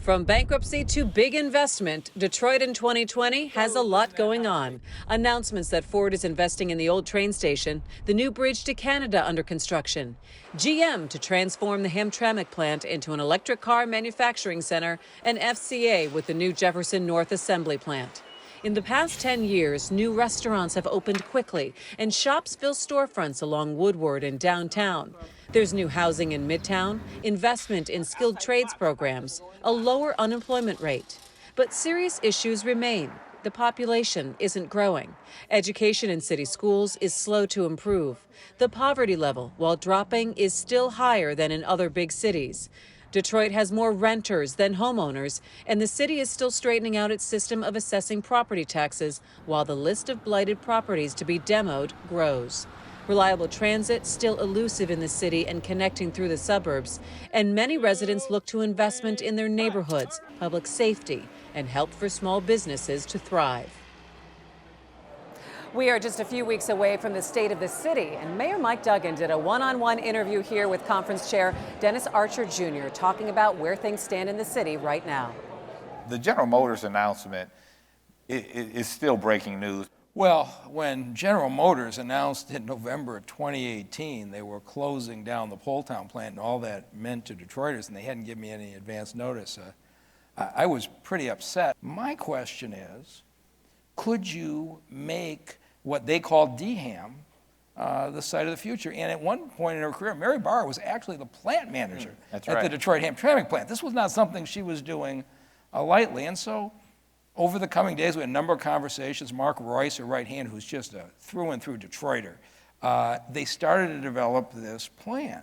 From bankruptcy to big investment, Detroit in 2020 has a lot going on. Announcements that Ford is investing in the old train station, the new bridge to Canada under construction, GM to transform the Hamtramck plant into an electric car manufacturing center, and FCA with the new Jefferson North Assembly plant. In the past 10 years, new restaurants have opened quickly, and shops fill storefronts along Woodward and downtown. There's new housing in Midtown, investment in skilled trades programs, a lower unemployment rate. But serious issues remain. The population isn't growing. Education in city schools is slow to improve. The poverty level, while dropping, is still higher than in other big cities. Detroit has more renters than homeowners, and the city is still straightening out its system of assessing property taxes while the list of blighted properties to be demoed grows. Reliable transit still elusive in the city and connecting through the suburbs, and many residents look to investment in their neighborhoods, public safety, and help for small businesses to thrive. We are just a few weeks away from the state of the city, and Mayor Mike Duggan did a one-on-one interview here with Conference Chair Dennis Archer Jr. talking about where things stand in the city right now. The General Motors announcement is still breaking news. Well, when General Motors announced in November of 2018 they were closing down the Poletown plant and all that meant to Detroiters, and they hadn't given me any advance notice, I was pretty upset. My question is, could you make what they call DHAM the site of the future? And at one point in her career, Mary Barr was actually the plant manager at the Detroit Hamtramck plant. This was not something she was doing lightly. And so over the coming days, we had a number of conversations. Mark Royce, her right hand, who's just a through and through Detroiter, they started to develop this plan.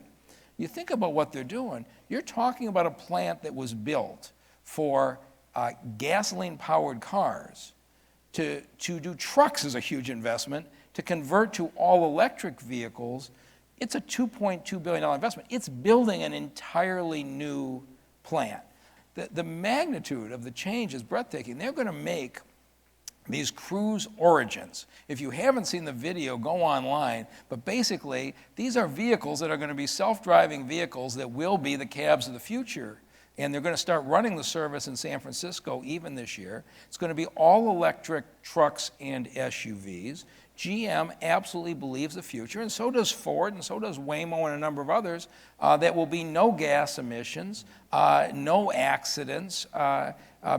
You think about what they're doing, you're talking about a plant that was built for gasoline-powered cars. To do trucks is a huge investment. To convert to all-electric vehicles, it's a $2.2 billion investment. It's building an entirely new plant. The magnitude of the change is breathtaking. They're going to make these Cruise Origins. If you haven't seen the video, go online. But basically, these are vehicles that are going to be self-driving vehicles that will be the cabs of the future. And they're going to start running the service in San Francisco even this year. It's going to be all electric trucks and SUVs. GM absolutely believes the future, and so does Ford, and so does Waymo and a number of others, that will be no gas emissions, no accidents,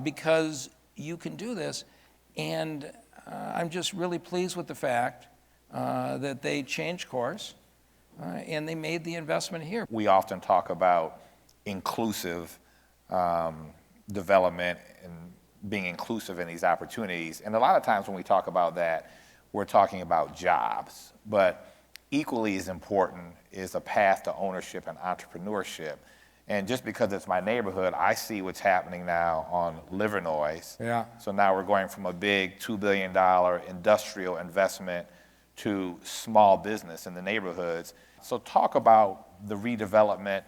because you can do this. And I'm just really pleased with the fact that they changed course and they made the investment here. We often talk about inclusive development and being inclusive in these opportunities. And a lot of times when we talk about that, we're talking about jobs. But equally as important is a path to ownership and entrepreneurship. And just because it's my neighborhood, I see what's happening now on Livernois. Yeah. So now we're going from a big $2 billion industrial investment to small business in the neighborhoods. So talk about the redevelopment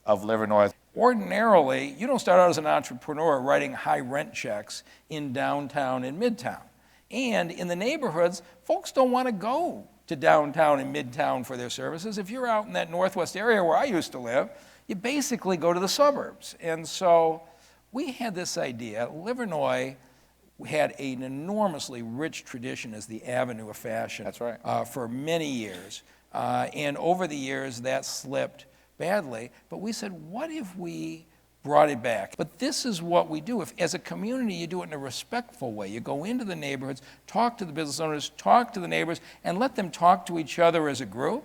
of Livernois. Ordinarily, you don't start out as an entrepreneur writing high rent checks in downtown and midtown. And in the neighborhoods, folks don't want to go to downtown and midtown for their services. If you're out in that northwest area where I used to live, you basically go to the suburbs. And so we had this idea. Livernois had an enormously rich tradition as the avenue of fashion. That's right. For many years. And over the years, that slipped badly, but we said, what if we brought it back? But this is what we do. If, as a community, you do it in a respectful way. You go into the neighborhoods, talk to the business owners, talk to the neighbors, and let them talk to each other as a group.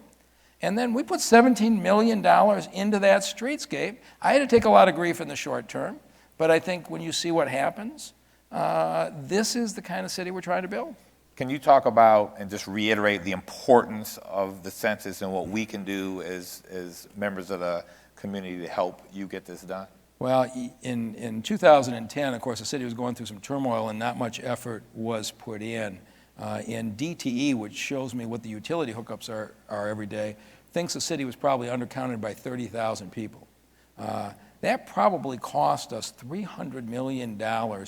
And then we put $17 million into that streetscape. I had to take a lot of grief in the short term, but I think when you see what happens, this is the kind of city we're trying to build. Can you talk about and just reiterate the importance of the census and what we can do as members of the community to help you get this done? Well, in 2010, of course, the city was going through some turmoil and not much effort was put in. And DTE, which shows me what the utility hookups are every day, thinks the city was probably undercounted by 30,000 people. That probably cost us $300 million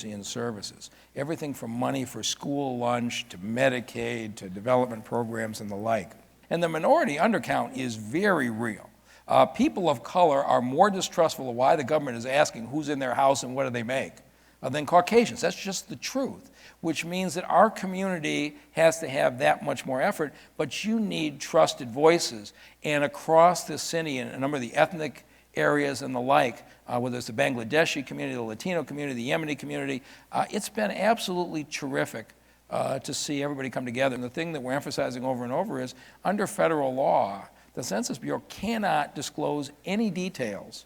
in services. Everything from money for school lunch to Medicaid to development programs and the like. And the minority undercount is very real. People of color are more distrustful of why the government is asking who's in their house and what do they make than Caucasians. That's just the truth, which means that our community has to have that much more effort, but you need trusted voices. And across the city, in a number of the ethnic areas and the like, whether it's the Bangladeshi community, the Latino community, the Yemeni community, it's been absolutely terrific to see everybody come together. And the thing that we're emphasizing over and over is, under federal law, the Census Bureau cannot disclose any details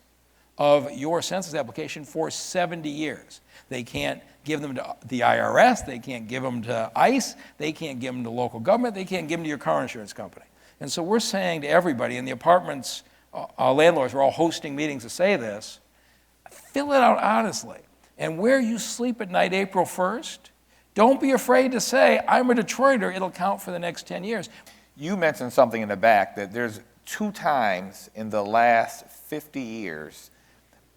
of your census application for 70 years. They can't give them to the IRS, they can't give them to ICE, they can't give them to local government, they can't give them to your car insurance company. And so we're saying to everybody, and the apartments, landlords are all hosting meetings to say this, fill it out honestly. And where you sleep at night April 1st, don't be afraid to say, I'm a Detroiter, it'll count for the next 10 years. You mentioned something in the back, that there's 2 times in the last 50 years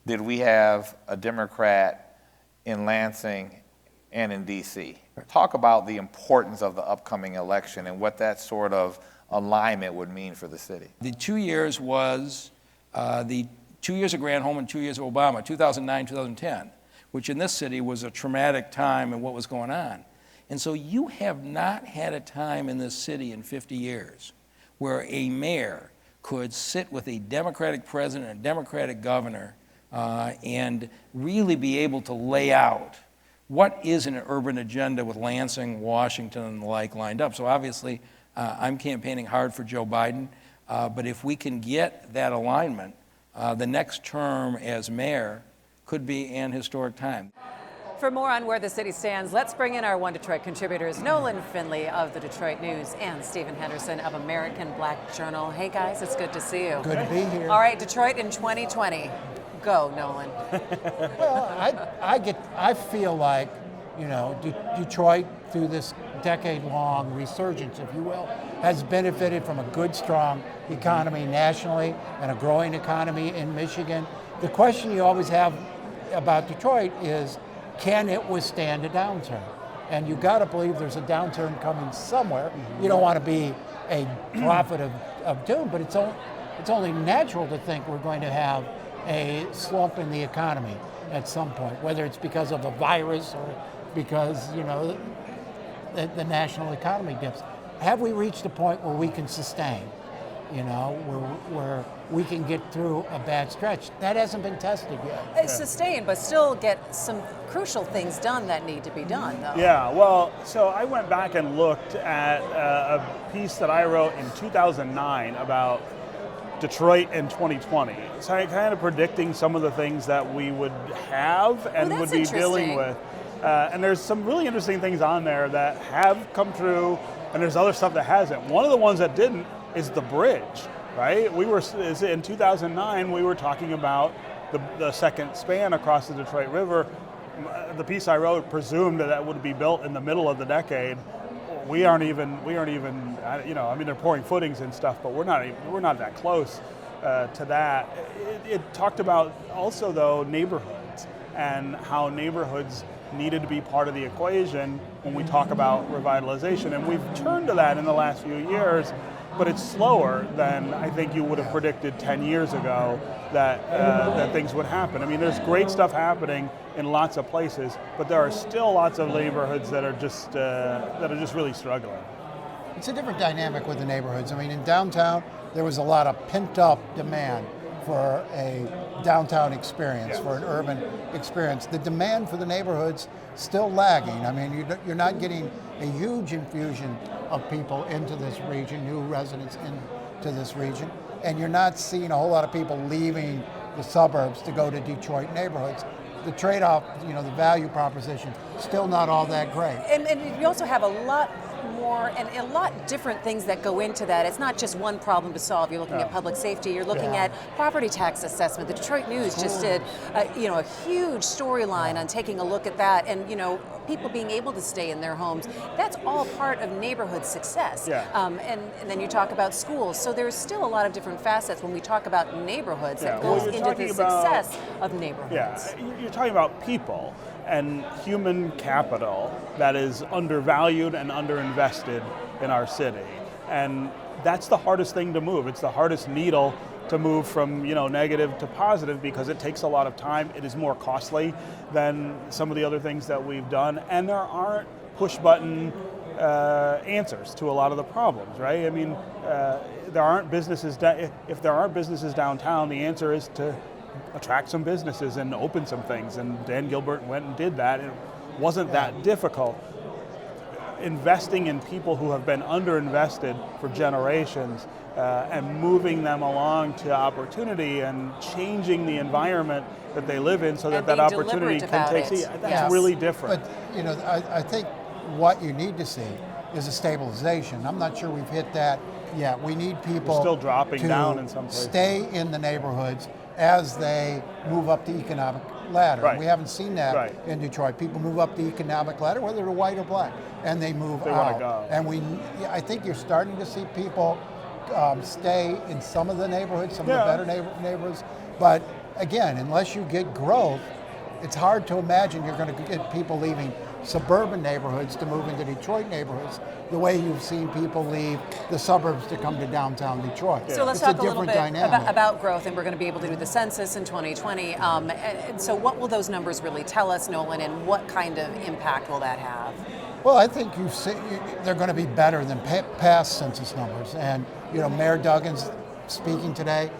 did we have a Democrat in Lansing and in D.C. Talk about the importance of the upcoming election and what that sort of alignment would mean for the city. The 2 years was the 2 years of Granholm and 2 years of Obama, 2009, 2010, which in this city was a traumatic time in what was going on. And so you have not had a time in this city in 50 years where a mayor could sit with a Democratic president and a Democratic governor and really be able to lay out what is an urban agenda with Lansing, Washington, and the like lined up. So obviously, I'm campaigning hard for Joe Biden, but if we can get that alignment, the next term as mayor could be an historic time. For more on where the city stands, let's bring in our One Detroit contributors, Nolan Finley of the Detroit News and Stephen Henderson of American Black Journal. Hey guys, it's good to see you. Good to be here. All right, Detroit in 2020. Go, Nolan. Well, I feel like, you know, Detroit, through this decade-long resurgence, if you will, has benefited from a good, strong economy nationally and a growing economy in Michigan. The question you always have about Detroit is, can it withstand a downturn? And you got to believe there's a downturn coming somewhere. You don't want to be a prophet of doom, but it's only natural to think we're going to have a slump in the economy at some point, whether it's because of a virus or because, you know, the national economy dips. Have we reached a point where we can sustain, you know, where we can get through a bad stretch? That hasn't been tested yet. It's sustained, but still get some crucial things done that need to be done, though. Yeah, well, so I went back and looked at a piece that I wrote in 2009 about Detroit in 2020. So I kind of predicting some of the things that we would have and would be dealing with. And there's some really interesting things on there that have come true, and there's other stuff that hasn't. One of the ones that didn't is the bridge, right? In 2009, we were talking about the second span across the Detroit River. The piece I wrote presumed that would be built in the middle of the decade. We aren't even, you know, I mean, they're pouring footings and stuff, but we're not that close to that. It talked about also, though, neighborhoods and how neighborhoods needed to be part of the equation when we talk about revitalization. And we've turned to that in the last few years, but it's slower than I think you would have predicted 10 years ago that things would happen. I mean, there's great stuff happening in lots of places, but there are still lots of neighborhoods that are just really struggling. It's a different dynamic with the neighborhoods. I mean, in downtown, there was a lot of pent-up demand for a downtown experience, for an urban experience. The demand for the neighborhoods still lagging. I mean, you're not getting a huge infusion of people into this region, new residents into this region, and you're not seeing a whole lot of people leaving the suburbs to go to Detroit neighborhoods. The trade-off, you know, the value proposition, still not all that great. And you also have a lot more and a lot different things that go into that. It's not just one problem to solve. You're looking at public safety. You're looking at property tax assessment. The Detroit News just did, a huge storyline on taking a look at that, and people being able to stay in their homes. That's all part of neighborhood success. And then you talk about schools. So there's still a lot of different facets when we talk about neighborhoods that goes into the success of neighborhoods. Yeah, you're talking about people and human capital that is undervalued and underinvested in our city. And that's the hardest thing to move. It's the hardest needle to move from negative to positive, because it takes a lot of time. It is more costly than some of the other things that we've done, and there aren't push button answers to a lot of the problems, right? I mean, there aren't businesses. If there aren't businesses downtown, the answer is to attract some businesses and open some things. And Dan Gilbert went and did that. It wasn't that difficult. Investing in people who have been underinvested for generations and moving them along to opportunity and changing the environment that they live in so that that opportunity can take seat. That's really different. But I think what you need to see is a stabilization. I'm not sure we've hit that yet. We need people still dropping to down in some places. Stay in the neighborhoods as they move up the economic ladder. Right. We haven't seen that in Detroit. People move up the economic ladder, whether they're white or black, and they move out. Go. And I think you're starting to see people stay in some of the neighborhoods, some of the better neighborhoods. But again, unless you get growth, it's hard to imagine you're going to get people leaving suburban neighborhoods to move into Detroit neighborhoods the way you've seen people leave the suburbs to come to downtown Detroit. So let's it's talk a a little bit dynamic. about growth, and we're going to be able to do the census in 2020. And so what will those numbers really tell us, Nolan, and what kind of impact will that have? Well, I think they're going to be better than past census numbers. And Mayor Duggan's speaking today.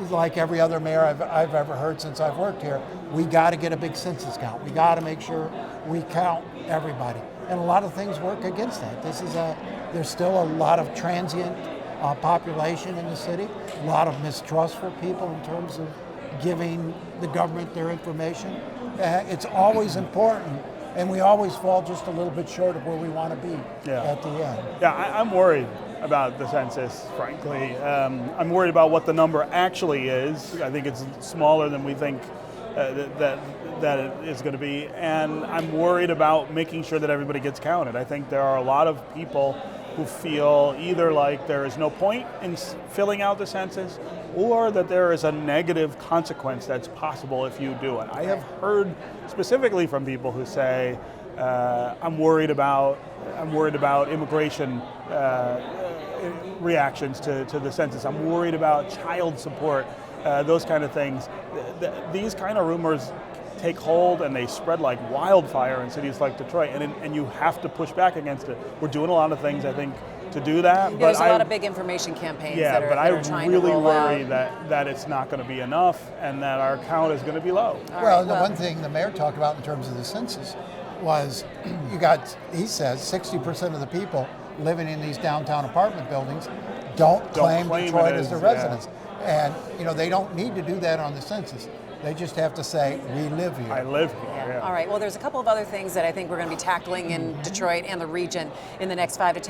Like every other mayor I've ever heard since I've worked here, we got to get a big census count. We got to make sure we count everybody. And a lot of things work against that. There's still a lot of transient population in the city, a lot of mistrustful people in terms of giving the government their information. It's always important, and we always fall just a little bit short of where we want to be at the end. Yeah, I'm worried about the census, frankly. I'm worried about what the number actually is. I think it's smaller than we think that it is going to be, and I'm worried about making sure that everybody gets counted. I think there are a lot of people who feel either like there is no point in filling out the census, or that there is a negative consequence that's possible if you do it. I have heard specifically from people who say, I'm worried about immigration reactions to the census. I'm worried about child support, those kind of things. These kind of rumors take hold and they spread like wildfire in cities like Detroit, and you have to push back against it. We're doing a lot of things, I think, to do that. But there's a lot of big information campaigns that are trying to roll out. I really worry that it's not going to be enough and that our count is going to be low. Well, the one thing the mayor talked about in terms of the census was he says 60% of the people living in these downtown apartment buildings don't claim Detroit as their residence. And they don't need to do that on the census. They just have to say, we live here. I live here. Yeah. All right, well, there's a couple of other things that I think we're going to be tackling in Detroit and the region in the next 5 to 10